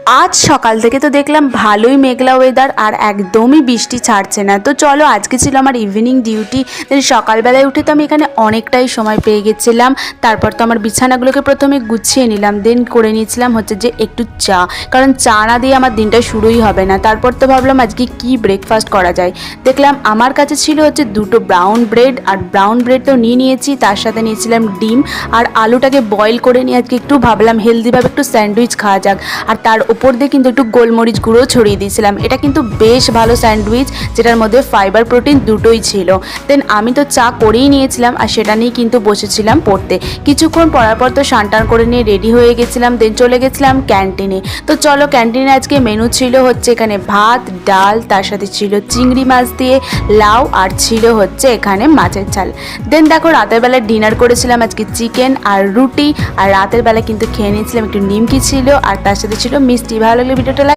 আজ সকাল থেকে তো দেখলাম ভালোই মেঘলা ওয়েদার আর একদমই বৃষ্টি ছাড়ছে না। তো চলো, আজকে ছিল আমার ইভিনিং ডিউটি। সকালবেলায় উঠে তো আমি এখানে অনেকটাই সময় পেয়ে গেছিলাম। তারপর তো আমার বিছানাগুলোকে প্রথমে গুছিয়ে নিলাম, দেন করে নিয়েছিলাম হচ্ছে যে একটু চা, কারণ চা না দিয়ে আমার দিনটা শুরুই হবে না। তারপর তো ভাবলাম আজকে কি ব্রেকফাস্ট করা যায়। দেখলাম আমার কাছে ছিল হচ্ছে দুটো ব্রাউন ব্রেড, আর ব্রাউন ব্রেড তো নিয়েছি, তার সাথে নিয়েছিলাম ডিম আর আলুটাকে বয়েল করে নিয়ে আজকে একটু ভাবলাম হেলদিভাবে একটু স্যান্ডউইচ খাওয়া যাক। আর তার উপর দিয়ে কিন্তু একটু গোলমরিচ গুঁড়ো ছড়িয়ে দিয়েছিলাম। এটা কিন্তু বেশ ভালো স্যান্ডউইচ, যেটার মধ্যে ফাইবার প্রোটিন দুটোই ছিল। দেন আমি তো চা করেই নিয়েছিলাম আর সেটা নিয়ে কিন্তু বসেছিলাম পড়তে। কিছুক্ষণ পরার পর তো স্নান করে নিয়ে রেডি হয়ে গেছিলাম, দেন চলে গেছিলাম ক্যান্টিনে। তো চলো, ক্যান্টিনে আজকে মেনু ছিল হচ্ছে এখানে ভাত, ডাল, তার সাথে ছিল চিংড়ি মাছ দিয়ে লাউ, আর ছিল হচ্ছে এখানে মাছের ঝাল। দেন দেখো, রাতের বেলা ডিনার করেছিলাম আজকে চিকেন আর রুটি, আর রাতের বেলা কিন্তু খেয়ে নিয়েছিলাম একটু নিমকি ছিল, আর তার সাথে ছিল মিষ্টি। ভালো লাগলে ভিডিওটা